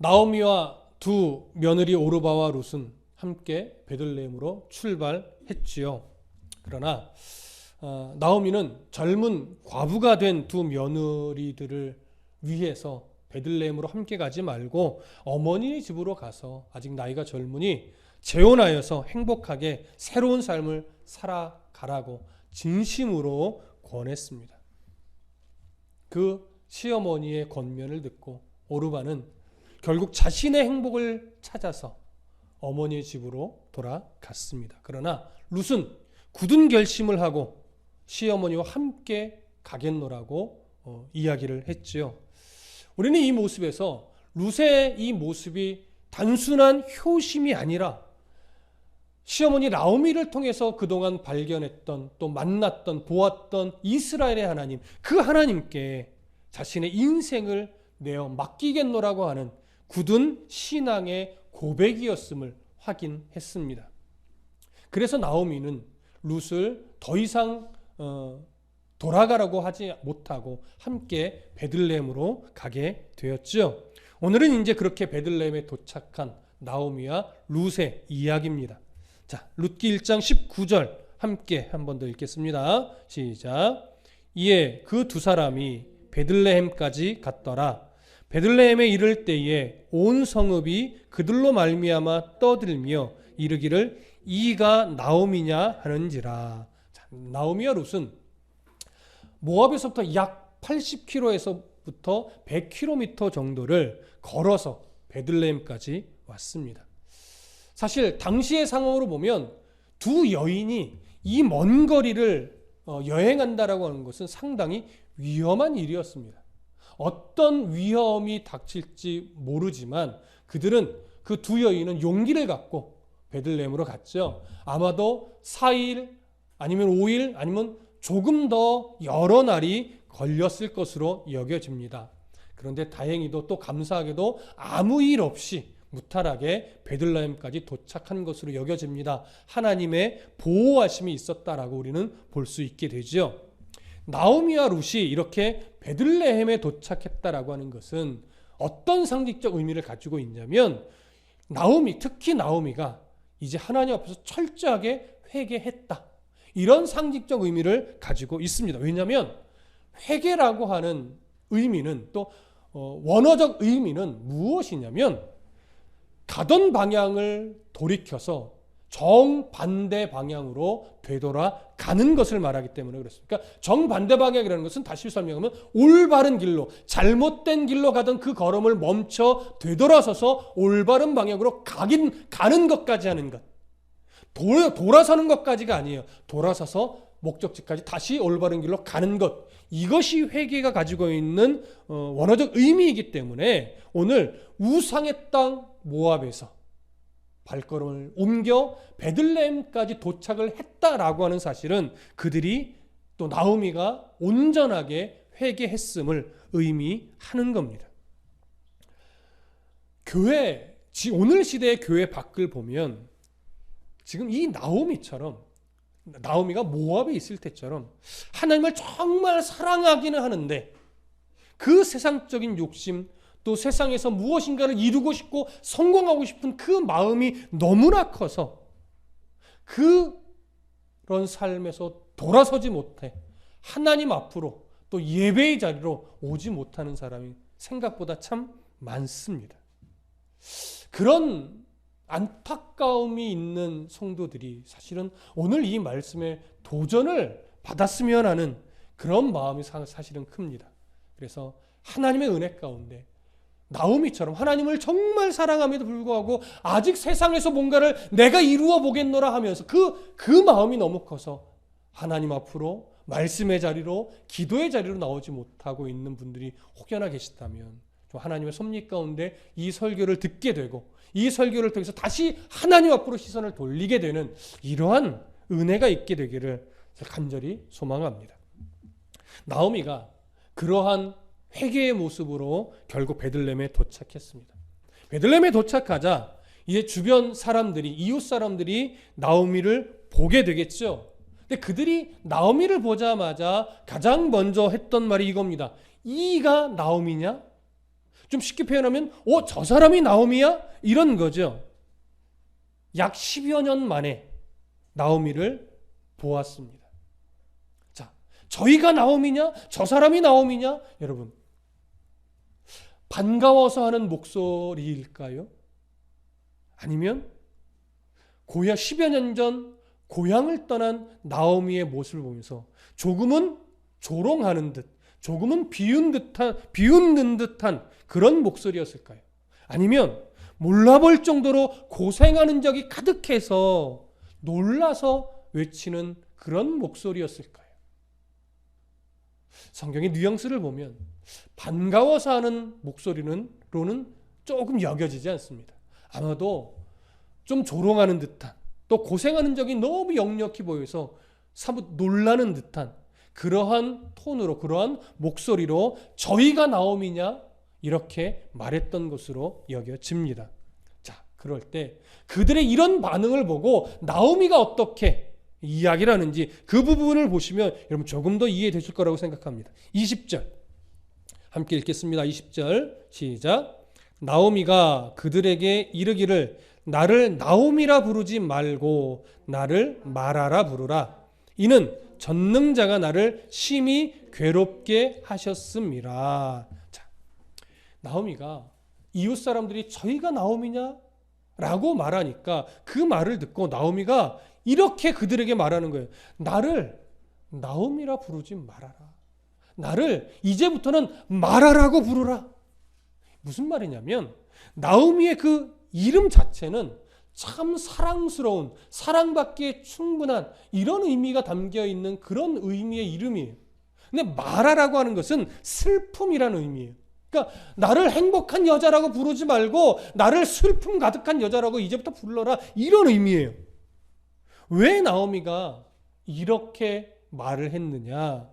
나오미와 두 며느리 오르바와 룻은 함께 베들레헴으로 출발했지요. 그러나 나오미는 젊은 과부가 된 두 며느리들을 위해서 베들레헴으로 함께 가지 말고 어머니 집으로 가서 아직 나이가 젊으니 재혼하여서 행복하게 새로운 삶을 살아가라고 진심으로 권했습니다. 그 시어머니의 권면을 듣고 오르바는 결국 자신의 행복을 찾아서 어머니의 집으로 돌아갔습니다. 그러나 룻은 굳은 결심을 하고 시어머니와 함께 가겠노라고 이야기를 했지요. 우리는 이 모습에서 룻의 이 모습이 단순한 효심이 아니라 시어머니 나오미를 통해서 그동안 발견했던 또 만났던 보았던 이스라엘의 하나님, 그 하나님께 자신의 인생을 내어 맡기겠노라고 하는 굳은 신앙의 고백이었음을 확인했습니다. 그래서 나오미는 룻을 더 이상 돌아가라고 하지 못하고 함께 베들레헴으로 가게 되었죠. 오늘은 이제 그렇게 베들레헴에 도착한 나오미와 룻의 이야기입니다. 자, 룻기 1장 19절 함께 한 번 더 읽겠습니다. 시작. 이에 그 두 사람이 베들레헴까지 갔더라. 베들레헴에 이를 때에 온 성읍이 그들로 말미암아 떠들며 이르기를 이가 나오미냐 하는지라. 자, 나오미와 룻은 모압에서부터 약 80km에서부터 100km 정도를 걸어서 베들레헴까지 왔습니다. 사실 당시의 상황으로 보면 두 여인이 이 먼 거리를 여행한다라고 하는 것은 상당히 위험한 일이었습니다. 어떤 위험이 닥칠지 모르지만 그들은 그 두 여인은 용기를 갖고 베들레헴으로 갔죠. 아마도 4일 아니면 5일 아니면 조금 더 여러 날이 걸렸을 것으로 여겨집니다. 그런데 다행히도 또 감사하게도 아무 일 없이 무탈하게 베들레헴까지 도착한 것으로 여겨집니다. 하나님의 보호하심이 있었다라고 우리는 볼 수 있게 되죠. 나오미와 룻이 이렇게 베들레헴에 도착했다라고 하는 것은 어떤 상징적 의미를 가지고 있냐면 특히 나오미가 이제 하나님 앞에서 철저하게 회개했다. 이런 상징적 의미를 가지고 있습니다. 왜냐하면 회개라고 하는 의미는 또 원어적 의미는 무엇이냐면 가던 방향을 돌이켜서 정반대 방향으로 되돌아가는 것을 말하기 때문에 그렇습니다. 그러니까 정반대 방향이라는 것은 다시 설명하면 올바른 길로, 잘못된 길로 가던 그 걸음을 멈춰 되돌아서서 올바른 방향으로 가는 것까지 하는 것. 돌아서는 것까지가 아니에요. 돌아서서 목적지까지 다시 올바른 길로 가는 것. 이것이 회개가 가지고 있는 원어적 의미이기 때문에 오늘 우상의 땅 모압에서 발걸음을 옮겨 베들레헴까지 도착을 했다라고 하는 사실은 그들이 또 나오미가 온전하게 회개했음을 의미하는 겁니다. 오늘 시대의 교회 밖을 보면 지금 이 나오미가 모압에 있을 때처럼 하나님을 정말 사랑하기는 하는데 그 세상적인 욕심 또 세상에서 무엇인가를 이루고 싶고 성공하고 싶은 그 마음이 너무나 커서 그런 삶에서 돌아서지 못해 하나님 앞으로 또 예배의 자리로 오지 못하는 사람이 생각보다 참 많습니다. 그런 안타까움이 있는 성도들이 사실은 오늘 이 말씀에 도전을 받았으면 하는 그런 마음이 사실은 큽니다. 그래서 하나님의 은혜 가운데 나오미처럼 하나님을 정말 사랑함에도 불구하고 아직 세상에서 뭔가를 내가 이루어 보겠노라 하면서 그 마음이 너무 커서 하나님 앞으로 말씀의 자리로 기도의 자리로 나오지 못하고 있는 분들이 혹여나 계시다면 좀 하나님의 섭리 가운데 이 설교를 듣게 되고 이 설교를 통해서 다시 하나님 앞으로 시선을 돌리게 되는 이러한 은혜가 있게 되기를 간절히 소망합니다. 나오미가 그러한 회개의 모습으로 결국 베들레헴에 도착했습니다. 베들레헴에 도착하자 이제 주변 사람들이, 이웃 사람들이 나오미를 보게 되겠죠. 근데 그들이 나오미를 보자마자 가장 먼저 했던 말이 이겁니다. 이가 나오미냐? 좀 쉽게 표현하면 저 사람이 나오미야? 이런 거죠. 약 10여 년 만에 나오미를 보았습니다. 자, 저희가 나오미냐? 저 사람이 나오미냐? 여러분, 반가워서 하는 목소리일까요? 아니면 10여 년 전 고향을 떠난 나오미의 모습을 보면서 조금은 조롱하는 듯, 조금은 비웃는 듯한 그런 목소리였을까요? 아니면 몰라볼 정도로 고생하는 적이 가득해서 놀라서 외치는 그런 목소리였을까요? 성경의 뉘앙스를 보면 반가워서 하는 목소리로는 조금 여겨지지 않습니다. 아마도 좀 조롱하는 듯한, 또 고생하는 적이 너무 역력히 보여서 사뭇 놀라는 듯한 그러한 톤으로, 그러한 목소리로 저희가 나오미냐? 이렇게 말했던 것으로 여겨집니다. 자, 그럴 때 그들의 이런 반응을 보고 나오미가 어떻게 이야기를 하는지 그 부분을 보시면 여러분 조금 더 이해되실 거라고 생각합니다. 20절 함께 읽겠습니다. 20절 시작. 나오미가 그들에게 이르기를 나를 나오미라 부르지 말고 나를 마라라 부르라. 이는 전능자가 나를 심히 괴롭게 하셨음이라. 자, 나오미가 이웃 사람들이 저희가 나오미냐? 라고 말하니까 그 말을 듣고 나오미가 이렇게 그들에게 말하는 거예요. 나를 나오미라 부르지 말아라. 나를 이제부터는 마라라고 부르라. 무슨 말이냐면 나오미의 그 이름 자체는 참 사랑스러운, 사랑받기에 충분한 이런 의미가 담겨 있는 그런 의미의 이름이에요. 근데 마라라고 하는 것은 슬픔이라는 의미예요. 그러니까 나를 행복한 여자라고 부르지 말고 나를 슬픔 가득한 여자라고 이제부터 불러라, 이런 의미예요. 왜 나오미가 이렇게 말을 했느냐?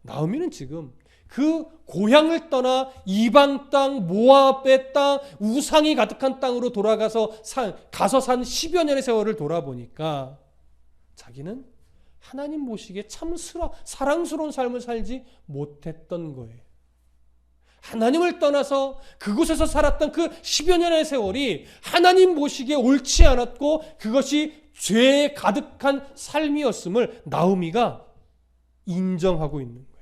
나오미는 지금 그 고향을 떠나 이방 땅, 모압의 땅, 우상이 가득한 땅으로 돌아가서 산 10여 년의 세월을 돌아보니까 자기는 하나님 보시기에 참 사랑스러운 삶을 살지 못했던 거예요. 하나님을 떠나서 그곳에서 살았던 그 10여 년의 세월이 하나님 보시기에 옳지 않았고 그것이 죄에 가득한 삶이었음을 나오미가 인정하고 있는 거예요.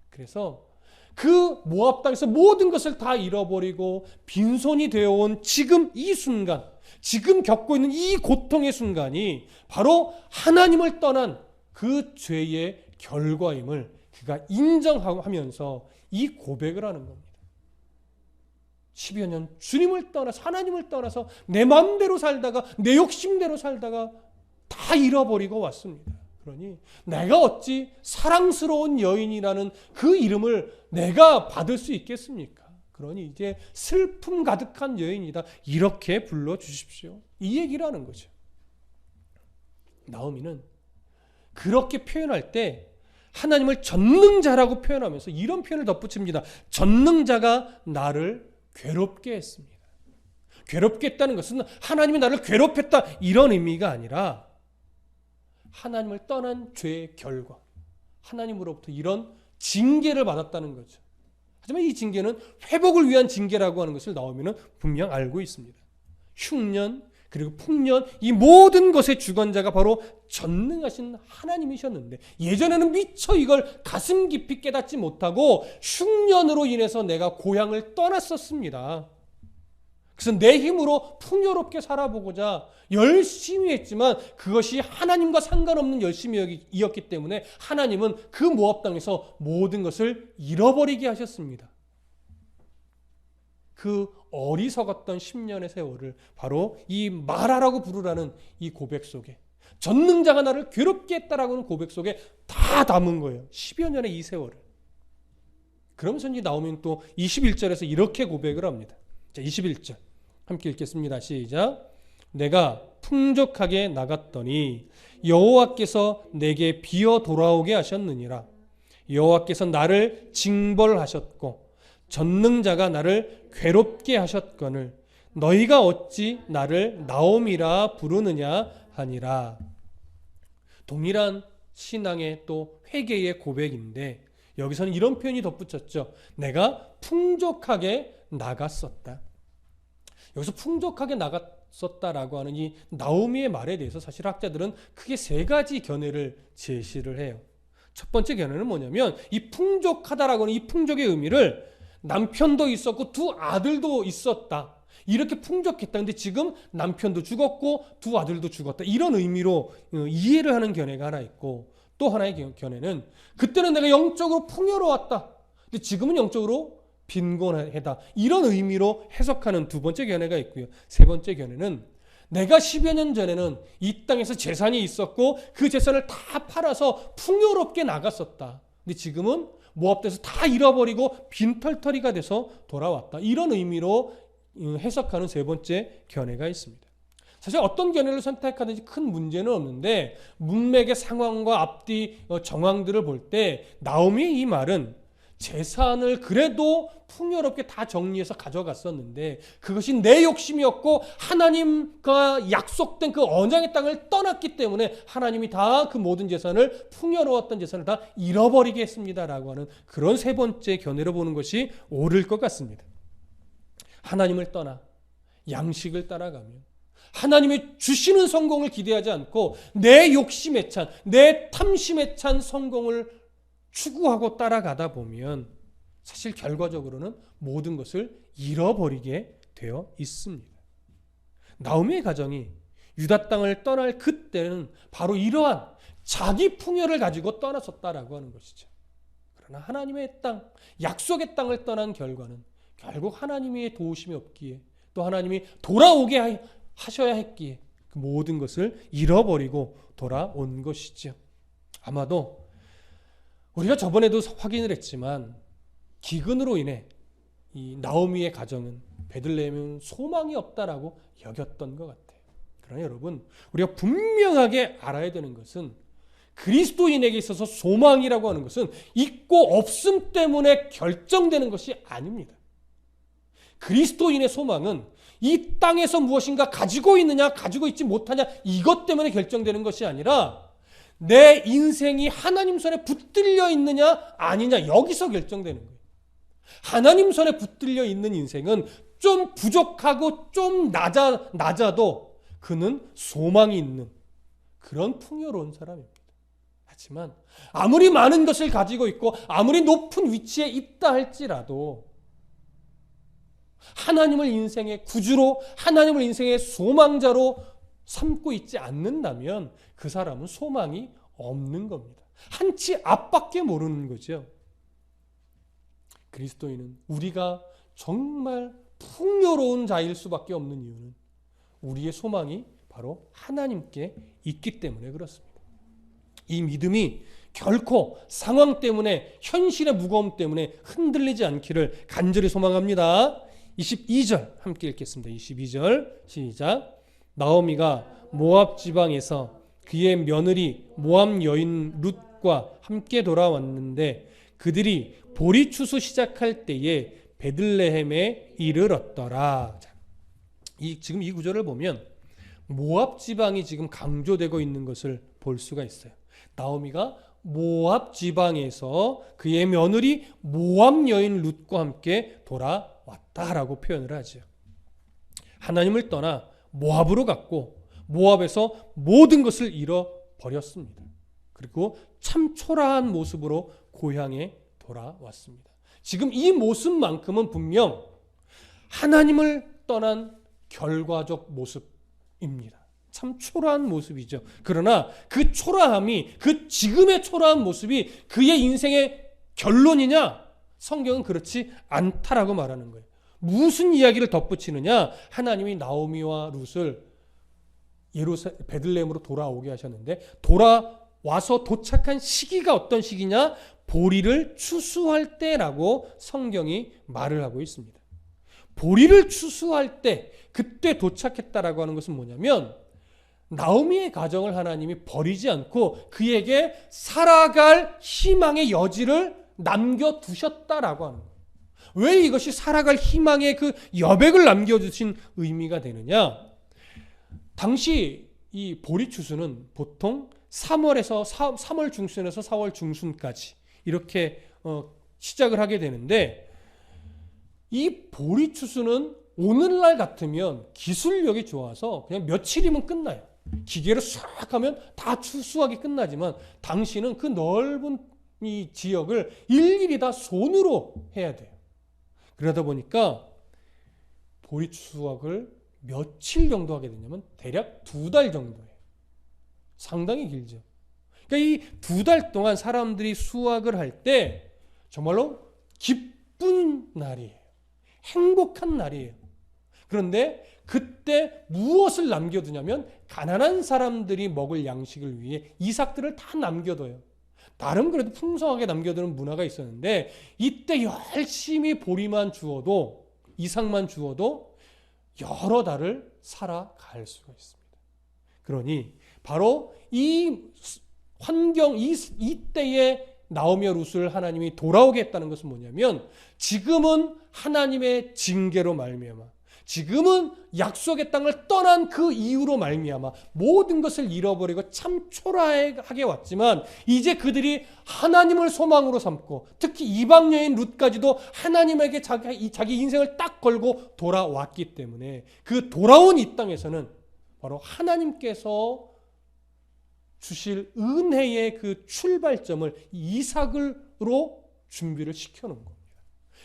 그래서 그 모압 땅에서 모든 것을 다 잃어버리고 빈손이 되어온 지금 이 순간, 지금 겪고 있는 이 고통의 순간이 바로 하나님을 떠난 그 죄의 결과임을 그가 인정하면서 이 고백을 하는 겁니다. 10여 년 주님을 떠나서, 하나님을 떠나서 내 마음대로 살다가, 내 욕심대로 살다가 다 잃어버리고 왔습니다. 그러니 내가 어찌 사랑스러운 여인이라는 그 이름을 내가 받을 수 있겠습니까? 그러니 이제 슬픔 가득한 여인이다, 이렇게 불러주십시오, 이 얘기를 하는 거죠. 나오미는 그렇게 표현할 때 하나님을 전능자라고 표현하면서 이런 표현을 덧붙입니다. 전능자가 나를 괴롭게 했습니다. 괴롭게 했다는 것은 하나님이 나를 괴롭혔다, 이런 의미가 아니라 하나님을 떠난 죄의 결과, 하나님으로부터 이런 징계를 받았다는 거죠. 하지만 이 징계는 회복을 위한 징계라고 하는 것을 나오미는 분명 알고 있습니다. 흉년 그리고 풍년, 이 모든 것의 주관자가 바로 전능하신 하나님이셨는데 예전에는 미처 이걸 가슴 깊이 깨닫지 못하고 흉년으로 인해서 내가 고향을 떠났었습니다. 그래서 내 힘으로 풍요롭게 살아보고자 열심히 했지만 그것이 하나님과 상관없는 열심이었기 때문에 하나님은 그 모압 땅에서 모든 것을 잃어버리게 하셨습니다. 그 어리석었던 10년의 세월을 바로 이 마라라고 부르라는 이 고백 속에, 전능자가 나를 괴롭게 했다라고 하는 고백 속에 다 담은 거예요. 10여 년의 이 세월을. 그러면서 이제 나오면 또 21절에서 이렇게 고백을 합니다. 자, 21절 함께 읽겠습니다. 시작. 내가 풍족하게 나갔더니 여호와께서 내게 비어 돌아오게 하셨느니라. 여호와께서 나를 징벌하셨고 전능자가 나를 괴롭게 하셨거늘 너희가 어찌 나를 나오미라 부르느냐 하니라. 동일한 신앙의 또 회개의 고백인데 여기서는 이런 표현이 덧붙였죠. 내가 풍족하게 나갔었다. 여기서 풍족하게 나갔었다라고 하는 이 나오미의 말에 대해서 사실 학자들은 크게 세 가지 견해를 제시를 해요. 첫 번째 견해는 뭐냐면 이 풍족하다라고 하는 이 풍족의 의미를 남편도 있었고 두 아들도 있었다. 이렇게 풍족했다. 근데 지금 남편도 죽었고 두 아들도 죽었다. 이런 의미로 이해를 하는 견해가 하나 있고, 또 하나의 견해는 그때는 내가 영적으로 풍요로웠다. 근데 지금은 영적으로 빈곤하다. 이런 의미로 해석하는 두 번째 견해가 있고요. 세 번째 견해는 내가 10여 년 전에는 이 땅에서 재산이 있었고 그 재산을 다 팔아서 풍요롭게 나갔었다. 근데 지금은 모압돼서 다 잃어버리고 빈털터리가 돼서 돌아왔다. 이런 의미로 해석하는 세 번째 견해가 있습니다. 사실 어떤 견해를 선택하든지 큰 문제는 없는데 문맥의 상황과 앞뒤 정황들을 볼 때 나오미의 이 말은 재산을 그래도 풍요롭게 다 정리해서 가져갔었는데 그것이 내 욕심이었고 하나님과 약속된 그 언약의 땅을 떠났기 때문에 하나님이 다 그 모든 재산을, 풍요로웠던 재산을 다 잃어버리게 했습니다라고 하는 그런 세 번째 견해로 보는 것이 옳을 것 같습니다. 하나님을 떠나 양식을 따라가며 하나님이 주시는 성공을 기대하지 않고 내 욕심에 찬, 내 탐심에 찬 성공을 추구하고 따라가다 보면 사실 결과적으로는 모든 것을 잃어버리게 되어 있습니다. 나오미의 가정이 유다 땅을 떠날 그때는 바로 이러한 자기 풍요를 가지고 떠났었다라고 하는 것이죠. 그러나 하나님의 땅, 약속의 땅을 떠난 결과는 결국 하나님의 도우심이 없기에 또 하나님이 돌아오게 하셔야 했기에 그 모든 것을 잃어버리고 돌아온 것이죠. 아마도 우리가 저번에도 확인을 했지만 기근으로 인해 이 나오미의 가정은 베들레헴은 소망이 없다라고 여겼던 것 같아요. 그러나 여러분, 우리가 분명하게 알아야 되는 것은 그리스도인에게 있어서 소망이라고 하는 것은 있고 없음 때문에 결정되는 것이 아닙니다. 그리스도인의 소망은 이 땅에서 무엇인가 가지고 있느냐 가지고 있지 못하냐 이것 때문에 결정되는 것이 아니라 내 인생이 하나님 손에 붙들려 있느냐 아니냐 여기서 결정되는 거예요. 하나님 손에 붙들려 있는 인생은 좀 부족하고 좀 낮아도 그는 소망이 있는 그런 풍요로운 사람입니다. 하지만 아무리 많은 것을 가지고 있고 아무리 높은 위치에 있다 할지라도 하나님을 인생의 구주로, 하나님을 인생의 소망자로 삼고 있지 않는다면 그 사람은 소망이 없는 겁니다. 한치 앞밖에 모르는 거죠. 그리스도인은 우리가 정말 풍요로운 자일 수밖에 없는 이유는 우리의 소망이 바로 하나님께 있기 때문에 그렇습니다. 이 믿음이 결코 상황 때문에, 현실의 무거움 때문에 흔들리지 않기를 간절히 소망합니다. 22절 함께 읽겠습니다. 22절 시작. 나오미가 모압 지방에서 그의 며느리 모압 여인 룻과 함께 돌아왔는데 그들이 보리 추수 시작할 때에 베들레헴에 이르렀더라. 지금 이 구절을 보면 모압 지방이 지금 강조되고 있는 것을 볼 수가 있어요. 나오미가 모압 지방에서 그의 며느리 모압 여인 룻과 함께 돌아왔다라고 표현을 하죠. 하나님을 떠나 모압으로 갔고 모압에서 모든 것을 잃어버렸습니다. 그리고 참 초라한 모습으로 고향에 돌아왔습니다. 지금 이 모습만큼은 분명 하나님을 떠난 결과적 모습입니다. 참 초라한 모습이죠. 그러나 그 초라함이, 그 지금의 초라한 모습이 그의 인생의 결론이냐? 성경은 그렇지 않다라고 말하는 거예요. 무슨 이야기를 덧붙이느냐? 하나님이 나오미와 룻을 베들레헴으로 돌아오게 하셨는데 돌아와서 도착한 시기가 어떤 시기냐? 보리를 추수할 때라고 성경이 말을 하고 있습니다. 보리를 추수할 때 그때 도착했다라고 하는 것은 뭐냐면 나오미의 가정을 하나님이 버리지 않고 그에게 살아갈 희망의 여지를 남겨두셨다라고 하는 거예요. 왜 이것이 살아갈 희망의 그 여백을 남겨주신 의미가 되느냐? 당시 이 보리 추수는 보통 3월 중순에서 4월 중순까지 이렇게 시작을 하게 되는데, 이 보리추수는 오늘날 같으면 기술력이 좋아서 그냥 며칠이면 끝나요. 기계로 싹 하면 다 추수하기 끝나지만, 당시는 그 넓은 이 지역을 일일이 다 손으로 해야 돼요. 그러다 보니까 보리 추수학을 며칠 정도 하게 되냐면 대략 2달 정도예요. 상당히 길죠. 그러니까 이 2달 동안 사람들이 수확을 할 때 정말로 기쁜 날이에요. 행복한 날이에요. 그런데 그때 무엇을 남겨두냐면 가난한 사람들이 먹을 양식을 위해 이삭들을 다 남겨둬요. 나름 그래도 풍성하게 남겨두는 문화가 있었는데, 이때 열심히 보리만 주어도, 이삭만 주어도 여러 달을 살아갈 수가 있습니다. 그러니 바로 이 환경, 이때에 나오미와 룻을 하나님이 돌아오게 했다는 것은 뭐냐면, 지금은 하나님의 징계로 말미암아, 지금은 약속의 땅을 떠난 그 이유로 말미암아 모든 것을 잃어버리고 참 초라하게 왔지만, 이제 그들이 하나님을 소망으로 삼고, 특히 이방 여인 룻까지도 하나님에게 자기 인생을 딱 걸고 돌아왔기 때문에, 그 돌아온 이 땅에서는 바로 하나님께서 주실 은혜의 그 출발점을 이삭으로 준비를 시켜놓은 겁니다.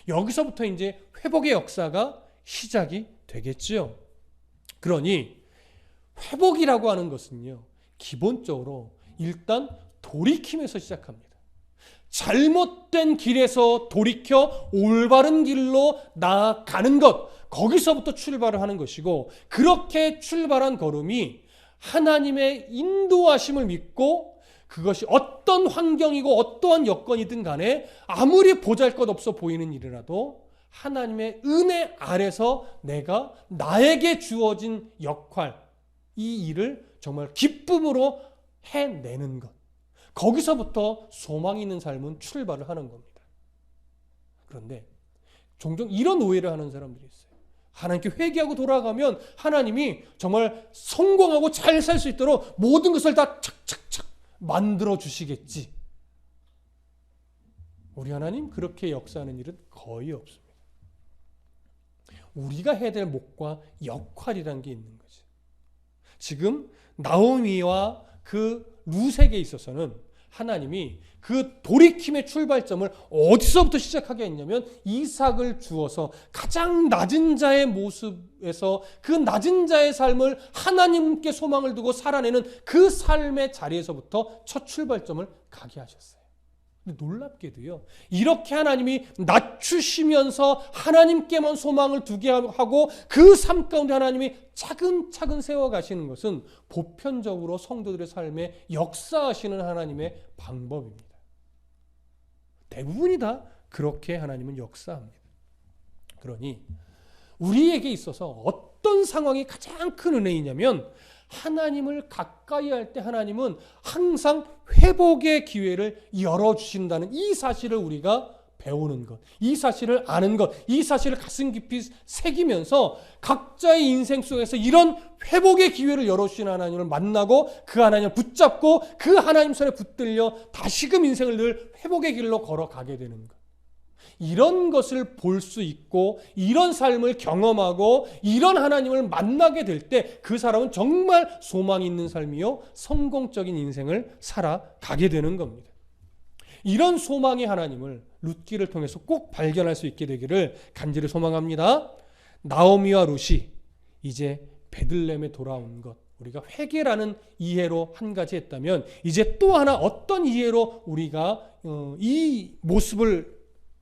여기서부터 이제 회복의 역사가 시작이 되겠죠. 그러니 회복이라고 하는 것은요, 기본적으로 일단 돌이킴에서 시작합니다. 잘못된 길에서 돌이켜 올바른 길로 나아가는 것, 거기서부터 출발을 하는 것이고, 그렇게 출발한 걸음이 하나님의 인도하심을 믿고, 그것이 어떤 환경이고 어떠한 여건이든 간에 아무리 보잘것없어 보이는 일이라도 하나님의 은혜 아래서 내가 나에게 주어진 역할, 이 일을 정말 기쁨으로 해내는 것, 거기서부터 소망이 있는 삶은 출발을 하는 겁니다. 그런데 종종 이런 오해를 하는 사람들이 있어요. 하나님께 회개하고 돌아가면 하나님이 정말 성공하고 잘 살 수 있도록 모든 것을 다 착착착 만들어 주시겠지. 우리 하나님 그렇게 역사하는 일은 거의 없습니다. 우리가 해야 될 몫과 역할이라는 게 있는 거죠. 지금 나오미와 그 룻에게 있어서는 하나님이 그 돌이킴의 출발점을 어디서부터 시작하게 했냐면, 이삭을 주어서 가장 낮은 자의 모습에서 그 낮은 자의 삶을 하나님께 소망을 두고 살아내는 그 삶의 자리에서부터 첫 출발점을 가게 하셨어요. 근데 놀랍게도요, 이렇게 하나님이 낮추시면서 하나님께만 소망을 두게 하고 그 삶 가운데 하나님이 차근차근 세워가시는 것은 보편적으로 성도들의 삶에 역사하시는 하나님의 방법입니다. 대부분이 다 그렇게 하나님은 역사합니다. 그러니 우리에게 있어서 어떤 상황이 가장 큰 은혜이냐면, 하나님을 가까이 할 때 하나님은 항상 회복의 기회를 열어주신다는 이 사실을 우리가 배우는 것, 이 사실을 아는 것, 이 사실을 가슴 깊이 새기면서 각자의 인생 속에서 이런 회복의 기회를 열어주신 하나님을 만나고 그 하나님을 붙잡고 그 하나님 손에 붙들려 다시금 인생을 늘 회복의 길로 걸어가게 되는 것. 이런 것을 볼 수 있고 이런 삶을 경험하고 이런 하나님을 만나게 될 때 그 사람은 정말 소망이 있는 삶이요, 성공적인 인생을 살아가게 되는 겁니다. 이런 소망의 하나님을 룻기를 통해서 꼭 발견할 수 있게 되기를 간절히 소망합니다. 나오미와 룻이 이제 베들레헴에 돌아온 것, 우리가 회개라는 이해로 한 가지 했다면, 이제 또 하나 어떤 이해로 우리가 이 모습을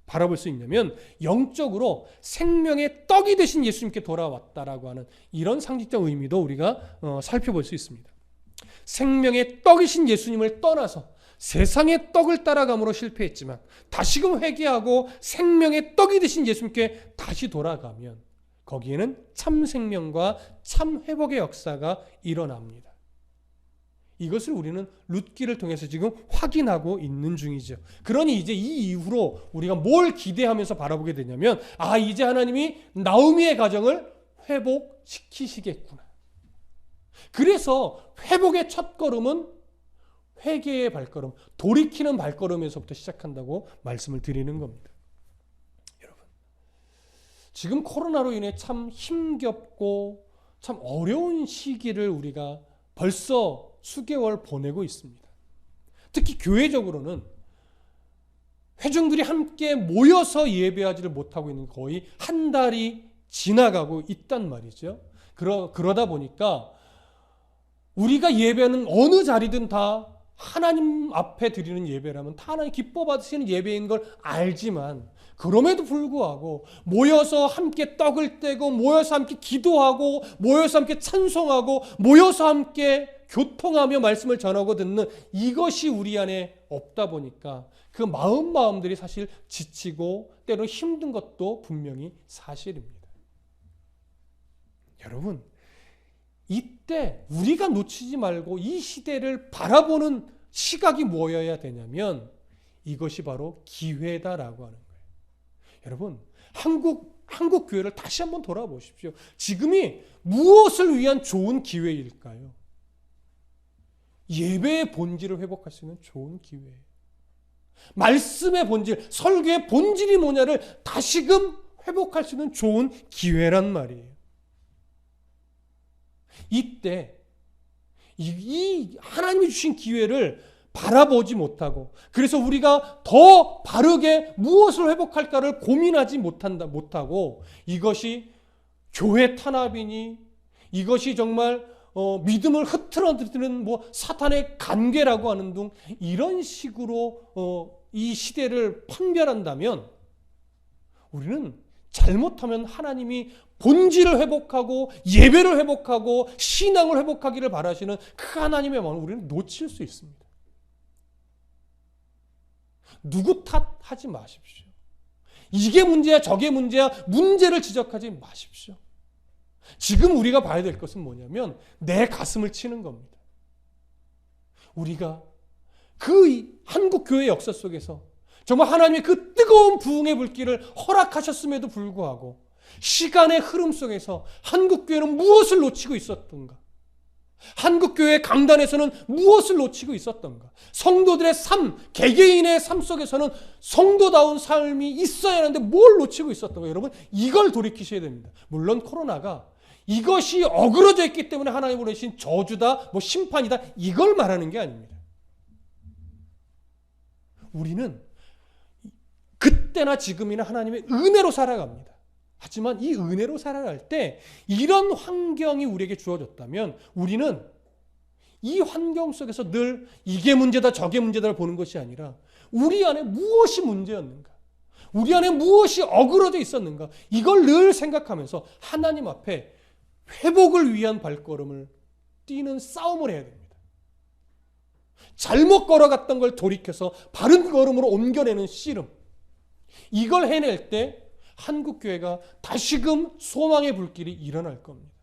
바라볼 수 있냐면, 영적으로 생명의 떡이 되신 예수님께 돌아왔다라고 하는 이런 상징적 의미도 우리가 살펴볼 수 있습니다. 생명의 떡이신 예수님을 떠나서 세상의 떡을 따라감으로 실패했지만 다시금 회개하고 생명의 떡이 되신 예수님께 다시 돌아가면 거기에는 참 생명과 참 회복의 역사가 일어납니다. 이것을 우리는 룻기를 통해서 지금 확인하고 있는 중이죠. 그러니 이제 이 이후로 우리가 뭘 기대하면서 바라보게 되냐면, 이제 하나님이 나오미의 가정을 회복시키시겠구나. 그래서 회복의 첫걸음은 회개의 발걸음, 돌이키는 발걸음에서부터 시작한다고 말씀을 드리는 겁니다. 여러분, 지금 코로나로 인해 참 힘겹고 참 어려운 시기를 우리가 벌써 수개월 보내고 있습니다. 특히 교회적으로는 회중들이 함께 모여서 예배하지를 못하고 있는 거의 한 달이 지나가고 있단 말이죠. 그러다 보니까 우리가 예배하는 어느 자리든 다 하나님 앞에 드리는 예배라면 다 하나님 기뻐 받으시는 예배인 걸 알지만, 그럼에도 불구하고 모여서 함께 떡을 떼고 모여서 함께 기도하고 모여서 함께 찬송하고 모여서 함께 교통하며 말씀을 전하고 듣는 이것이 우리 안에 없다 보니까 그 마음들이 사실 지치고 때로 힘든 것도 분명히 사실입니다. 여러분, 이때 우리가 놓치지 말고 이 시대를 바라보는 시각이 뭐여야 되냐면 이것이 바로 기회다라고 하는 거예요. 여러분, 한국 교회를 다시 한번 돌아보십시오. 지금이 무엇을 위한 좋은 기회일까요? 예배의 본질을 회복할 수 있는 좋은 기회예요. 말씀의 본질, 설교의 본질이 뭐냐를 다시금 회복할 수 있는 좋은 기회란 말이에요. 이때 이 하나님이 주신 기회를 바라보지 못하고, 그래서 우리가 더 바르게 무엇을 회복할까를 고민하지 못하고 이것이 교회 탄압이니 이것이 정말 믿음을 흐트러뜨리는 사탄의 관계라고 하는 등 이런 식으로 이 시대를 판별한다면 우리는 잘못하면 하나님이 본질을 회복하고 예배를 회복하고 신앙을 회복하기를 바라시는 그 하나님의 마음을 우리는 놓칠 수 있습니다. 누구 탓하지 마십시오. 이게 문제야 저게 문제야 문제를 지적하지 마십시오. 지금 우리가 봐야 될 것은 뭐냐면 내 가슴을 치는 겁니다. 우리가 그 한국 교회 역사 속에서 정말 하나님의 그 뜨거운 부흥의 불길을 허락하셨음에도 불구하고 시간의 흐름 속에서 한국 교회는 무엇을 놓치고 있었던가? 한국 교회 강단에서는 무엇을 놓치고 있었던가? 성도들의 삶, 개개인의 삶 속에서는 성도다운 삶이 있어야 하는데 뭘 놓치고 있었던가? 여러분, 이걸 돌이키셔야 됩니다. 물론 코로나가 이것이 어그러져 있기 때문에 하나님으로 내신 저주다, 심판이다, 이걸 말하는 게 아닙니다. 우리는 그때나 지금이나 하나님의 은혜로 살아갑니다. 하지만 이 은혜로 살아갈 때 이런 환경이 우리에게 주어졌다면 우리는 이 환경 속에서 늘 이게 문제다 저게 문제다를 보는 것이 아니라 우리 안에 무엇이 문제였는가, 우리 안에 무엇이 어그러져 있었는가, 이걸 늘 생각하면서 하나님 앞에 회복을 위한 발걸음을 뛰는 싸움을 해야 됩니다. 잘못 걸어갔던 걸 돌이켜서 바른 걸음으로 옮겨내는 씨름, 이걸 해낼 때 한국교회가 다시금 소망의 불길이 일어날 겁니다.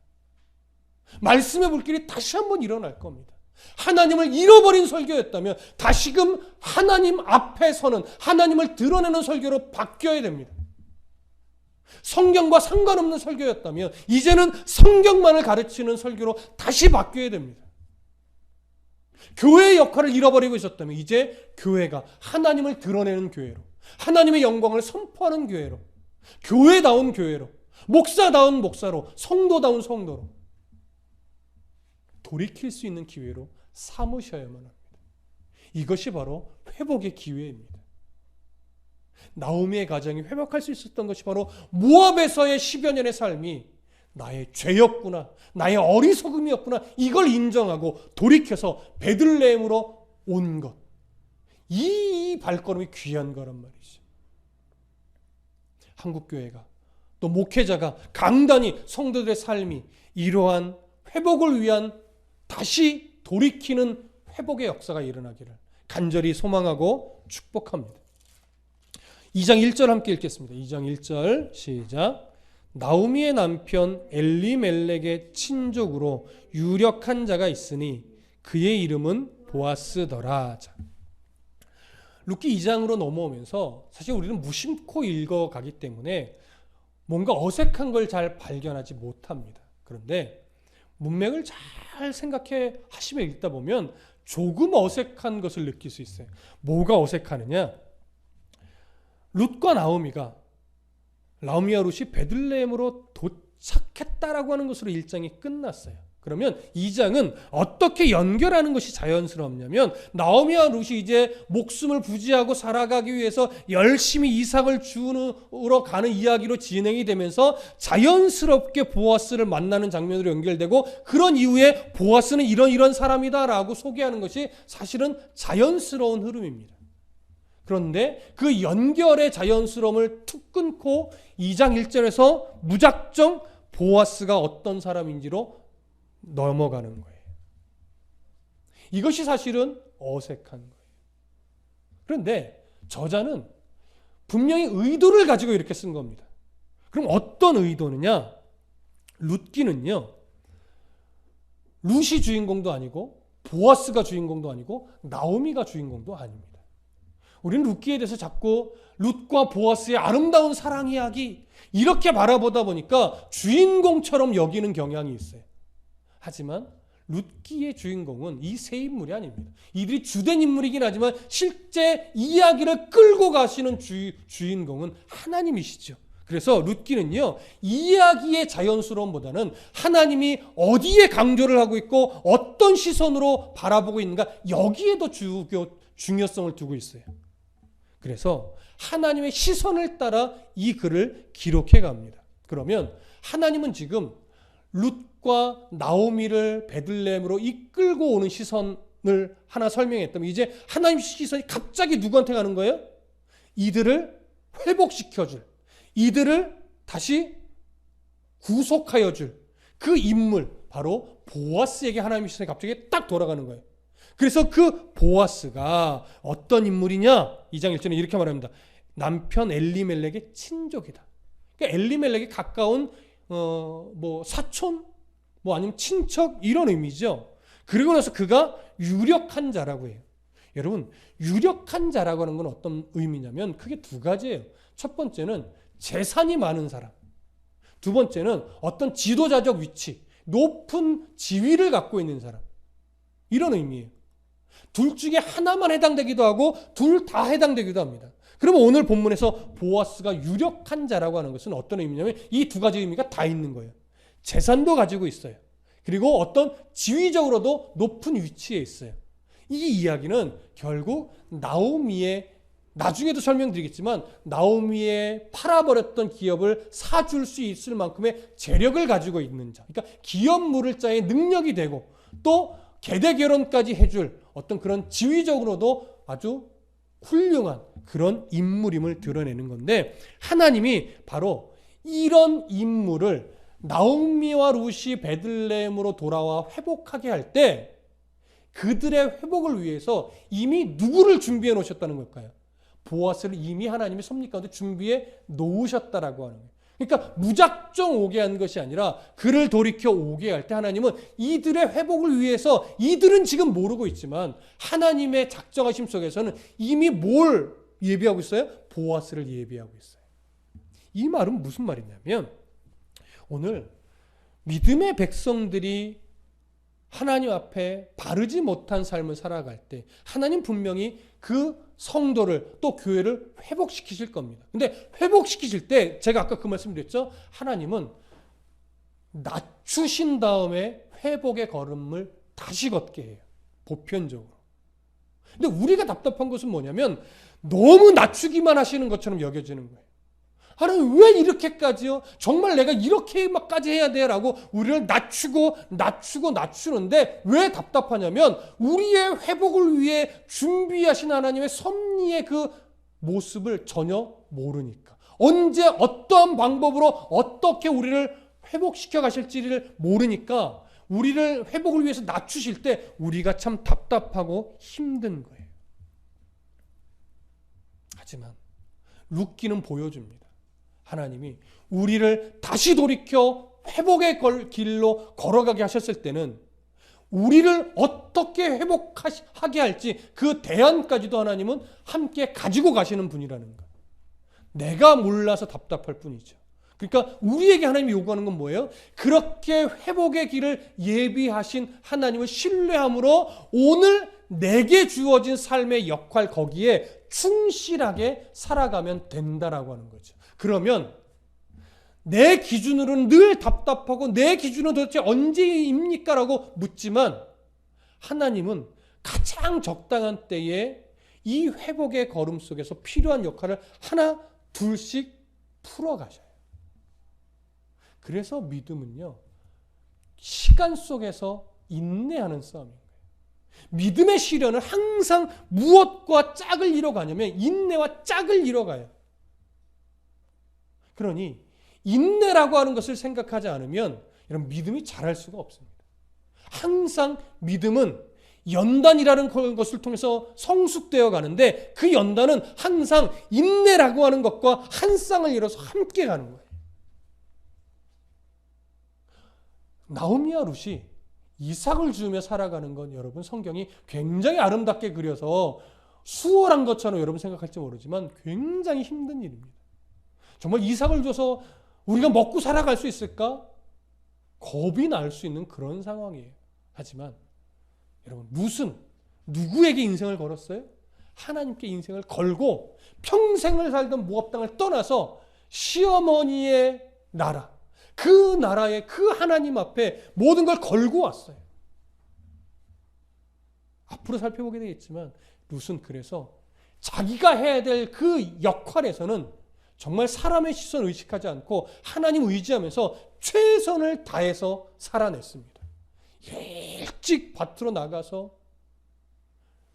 말씀의 불길이 다시 한번 일어날 겁니다. 하나님을 잃어버린 설교였다면 다시금 하나님 앞에 서는, 하나님을 드러내는 설교로 바뀌어야 됩니다. 성경과 상관없는 설교였다면 이제는 성경만을 가르치는 설교로 다시 바뀌어야 됩니다. 교회의 역할을 잃어버리고 있었다면 이제 교회가 하나님을 드러내는 교회로, 하나님의 영광을 선포하는 교회로, 교회다운 교회로, 목사다운 목사로, 성도다운 성도로 돌이킬 수 있는 기회로 삼으셔야만 합니다. 이것이 바로 회복의 기회입니다. 나오미의 가정이 회복할 수 있었던 것이 바로 모압에서의 10여 년의 삶이 나의 죄였구나, 나의 어리석음이었구나, 이걸 인정하고 돌이켜서 베들레헴으로 온 것, 이 발걸음이 귀한 거란 말이죠. 한국교회가 또 목회자가 강단이 성도들의 삶이 이러한 회복을 위한 다시 돌이키는 회복의 역사가 일어나기를 간절히 소망하고 축복합니다. 2장 1절 함께 읽겠습니다. 2장 1절 시작. 나오미의 남편 엘리멜렉의 친족으로 유력한 자가 있으니 그의 이름은 보아스더라. 룻기 2장으로 넘어오면서 사실 우리는 무심코 읽어가기 때문에 뭔가 어색한 걸 잘 발견하지 못합니다. 그런데 문맥을 잘 생각해 하시며 읽다 보면 조금 어색한 것을 느낄 수 있어요. 뭐가 어색하느냐? 룻과 나오미가 나오미와 룻이 베들레헴으로 도착했다라고 하는 것으로 1장이 끝났어요. 그러면 2장은 어떻게 연결하는 것이 자연스럽냐면 나오미와 룻이 이제 목숨을 부지하고 살아가기 위해서 열심히 이삭을 주우러 가는 이야기로 진행이 되면서 자연스럽게 보아스를 만나는 장면으로 연결되고 그런 이후에 보아스는 이런 사람이다라고 소개하는 것이 사실은 자연스러운 흐름입니다. 그런데 그 연결의 자연스러움을 툭 끊고 2장 1절에서 무작정 보아스가 어떤 사람인지로 넘어가는 거예요. 이것이 사실은 어색한 거예요. 그런데 저자는 분명히 의도를 가지고 이렇게 쓴 겁니다. 그럼 어떤 의도느냐? 룻기는요, 룻이 주인공도 아니고 보아스가 주인공도 아니고 나오미가 주인공도 아닙니다. 우리는 룻기에 대해서 자꾸 룻과 보아스의 아름다운 사랑 이야기 이렇게 바라보다 보니까 주인공처럼 여기는 경향이 있어요. 하지만 룻기의 주인공은 이 세 인물이 아닙니다. 이들이 주된 인물이긴 하지만 실제 이야기를 끌고 가시는 주인공은 하나님이시죠. 그래서 룻기는요, 이야기의 자연스러움보다는 하나님이 어디에 강조를 하고 있고 어떤 시선으로 바라보고 있는가, 여기에도 중요성을 두고 있어요. 그래서 하나님의 시선을 따라 이 글을 기록해 갑니다. 그러면 하나님은 지금 룻과 나오미를 베들레헴으로 이끌고 오는 시선을 하나 설명했다면 이제 하나님의 시선이 갑자기 누구한테 가는 거예요? 이들을 회복시켜 줄, 이들을 다시 구속하여 줄 그 인물, 바로 보아스에게 하나님의 시선이 갑자기 딱 돌아가는 거예요. 그래서 그 보아스가 어떤 인물이냐? 2장 1절에 이렇게 말합니다. 남편 엘리멜렉의 친족이다. 그러니까 엘리멜렉이 가까운 사촌, 아니면 친척 이런 의미죠. 그리고 나서 그가 유력한 자라고 해요. 여러분, 유력한 자라고 하는 건 어떤 의미냐면 크게 두 가지예요. 첫 번째는 재산이 많은 사람. 두 번째는 어떤 지도자적 위치, 높은 지위를 갖고 있는 사람. 이런 의미예요. 둘 중에 하나만 해당되기도 하고 둘 다 해당되기도 합니다. 그러면 오늘 본문에서 보아스가 유력한 자라고 하는 것은 어떤 의미냐면 이 두 가지 의미가 다 있는 거예요. 재산도 가지고 있어요. 그리고 어떤 지위적으로도 높은 위치에 있어요. 이 이야기는 결국 나오미의, 나중에도 설명드리겠지만 나오미의 팔아버렸던 기업을 사줄 수 있을 만큼의 재력을 가지고 있는 자, 그러니까 기업 물을 자의 능력이 되고 또 계대 결혼까지 해줄 어떤 그런 지위적으로도 아주 훌륭한 그런 인물임을 드러내는 건데, 하나님이 바로 이런 인물을 나오미와 룻이 베들레헴으로 돌아와 회복하게 할 때 그들의 회복을 위해서 이미 누구를 준비해 놓으셨다는 걸까요? 보아스를 이미 하나님이 섭리 가운데 준비해 놓으셨다라고 하는 거예요. 그러니까 무작정 오게 한 것이 아니라 그를 돌이켜 오게 할 때 하나님은 이들의 회복을 위해서, 이들은 지금 모르고 있지만 하나님의 작정하심 속에서는 이미 뭘 예비하고 있어요? 보아스를 예비하고 있어요. 이 말은 무슨 말이냐면 오늘 믿음의 백성들이 하나님 앞에 바르지 못한 삶을 살아갈 때 하나님 분명히 그 성도를 또 교회를 회복시키실 겁니다. 근데 회복시키실 때 제가 아까 그 말씀드렸죠. 하나님은 낮추신 다음에 회복의 걸음을 다시 걷게 해요. 보편적으로. 근데 우리가 답답한 것은 뭐냐면 너무 낮추기만 하시는 것처럼 여겨지는 거예요. 하나님 왜 이렇게까지요? 정말 내가 이렇게까지 해야 돼? 라고 우리를 낮추는데 왜 답답하냐면 우리의 회복을 위해 준비하신 하나님의 섭리의 그 모습을 전혀 모르니까. 언제 어떠한 방법으로 어떻게 우리를 회복시켜 가실지를 모르니까 우리를 회복을 위해서 낮추실 때 우리가 참 답답하고 힘든 거예요. 하지만 룻기는 보여줍니다. 하나님이 우리를 다시 돌이켜 회복의 길로 걸어가게 하셨을 때는 우리를 어떻게 회복하게 할지 그 대안까지도 하나님은 함께 가지고 가시는 분이라는 것. 내가 몰라서 답답할 뿐이죠. 그러니까 우리에게 하나님이 요구하는 건 뭐예요? 그렇게 회복의 길을 예비하신 하나님을 신뢰함으로 오늘 내게 주어진 삶의 역할 거기에 충실하게 살아가면 된다라고 하는 거죠. 그러면 내 기준으로는 늘 답답하고 내 기준은 도대체 언제입니까? 라고 묻지만 하나님은 가장 적당한 때에 이 회복의 걸음 속에서 필요한 역할을 하나 둘씩 풀어가셔요. 그래서 믿음은요, 시간 속에서 인내하는 싸움인 거예요. 믿음의 시련은 항상 무엇과 짝을 이뤄가냐면 인내와 짝을 이뤄가요. 그러니 인내라고 하는 것을 생각하지 않으면 이런 믿음이 자랄 수가 없습니다. 항상 믿음은 연단이라는 것을 통해서 성숙되어 가는데 그 연단은 항상 인내라고 하는 것과 한 쌍을 이뤄서 함께 가는 거예요. 나오미와 룻이 이삭을 주며 살아가는 건 여러분 성경이 굉장히 아름답게 그려서 수월한 것처럼 여러분 생각할지 모르지만 굉장히 힘든 일입니다. 정말 이삭을 줘서 우리가 먹고 살아갈 수 있을까? 겁이 날 수 있는 그런 상황이에요. 하지만 여러분 룻은 누구에게 인생을 걸었어요? 하나님께 인생을 걸고 평생을 살던 모압 땅을 떠나서 시어머니의 나라, 그 나라의 그 하나님 앞에 모든 걸 걸고 왔어요. 앞으로 살펴보게 되겠지만 룻은 그래서 자기가 해야 될 그 역할에서는 정말 사람의 시선을 의식하지 않고 하나님 의지하면서 최선을 다해서 살아냈습니다. 일찍 밭으로 나가서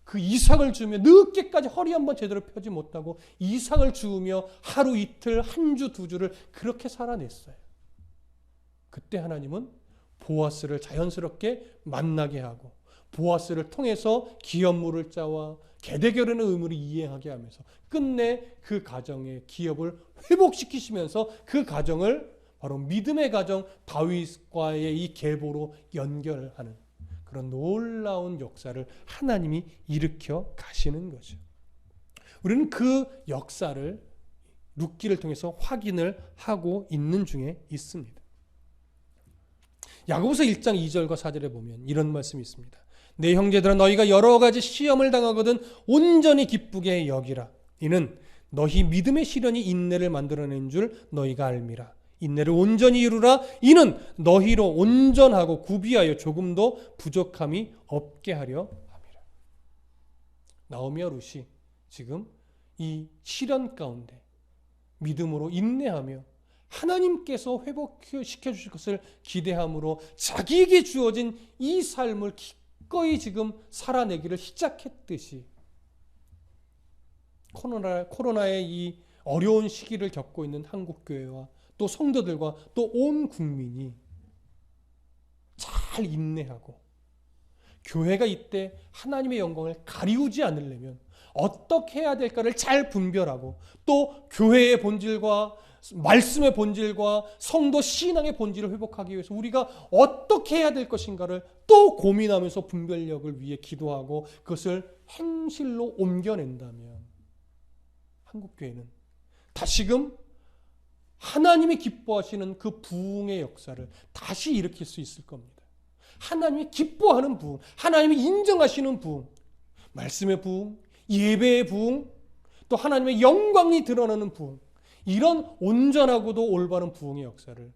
그 이삭을 주며 늦게까지 허리 한번 제대로 펴지 못하고 이삭을 주우며 하루 이틀 한 주 두 주를 그렇게 살아냈어요. 그때 하나님은 보아스를 자연스럽게 만나게 하고 보아스를 통해서 기업물을 짜와 계대결연의 의무를 이행하게 하면서 끝내 그 가정의 기업을 회복시키시면서 그 가정을 바로 믿음의 가정 다윗과의 이 계보로 연결하는 그런 놀라운 역사를 하나님이 일으켜 가시는 거죠. 우리는 그 역사를 룻기를 통해서 확인을 하고 있는 중에 있습니다. 야고보서 1장 2절과 4절에 보면 이런 말씀이 있습니다. 내 형제들아 너희가 여러 가지 시험을 당하거든 온전히 기쁘게 여기라. 이는 너희 믿음의 시련이 인내를 만들어낸 줄 너희가 알미라. 인내를 온전히 이루라. 이는 너희로 온전하고 구비하여 조금도 부족함이 없게 하려 함이라. 나오미와 룻이 지금 이 시련 가운데 믿음으로 인내하며 하나님께서 회복시켜 주실 것을 기대함으로 자기에게 주어진 이 삶을 기꺼이 지금 살아내기를 시작했듯이 코로나의 이 어려운 시기를 겪고 있는 한국교회와 또 성도들과 또 온 국민이 잘 인내하고 교회가 이때 하나님의 영광을 가리우지 않으려면 어떻게 해야 될까를 잘 분별하고 또 교회의 본질과 말씀의 본질과 성도 신앙의 본질을 회복하기 위해서 우리가 어떻게 해야 될 것인가를 또 고민하면서 분별력을 위해 기도하고 그것을 행실로 옮겨낸다면 한국교회는 다시금 하나님이 기뻐하시는 그 부흥의 역사를 다시 일으킬 수 있을 겁니다. 하나님이 기뻐하는 부흥, 하나님이 인정하시는 부흥, 말씀의 부흥, 예배의 부흥, 또 하나님의 영광이 드러나는 부흥, 이런 온전하고도 올바른 부흥의 역사를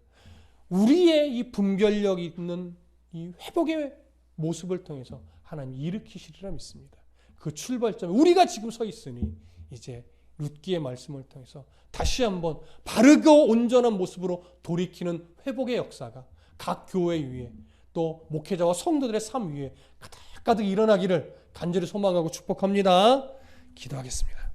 우리의 이 분별력 있는 이 회복의 모습을 통해서 하나님이 일으키시리라 믿습니다. 그 출발점에 우리가 지금 서 있으니 이제 룻기의 말씀을 통해서 다시 한번 바르고 온전한 모습으로 돌이키는 회복의 역사가 각 교회 위에 또 목회자와 성도들의 삶 위에 가득가득 일어나기를 간절히 소망하고 축복합니다. 기도하겠습니다.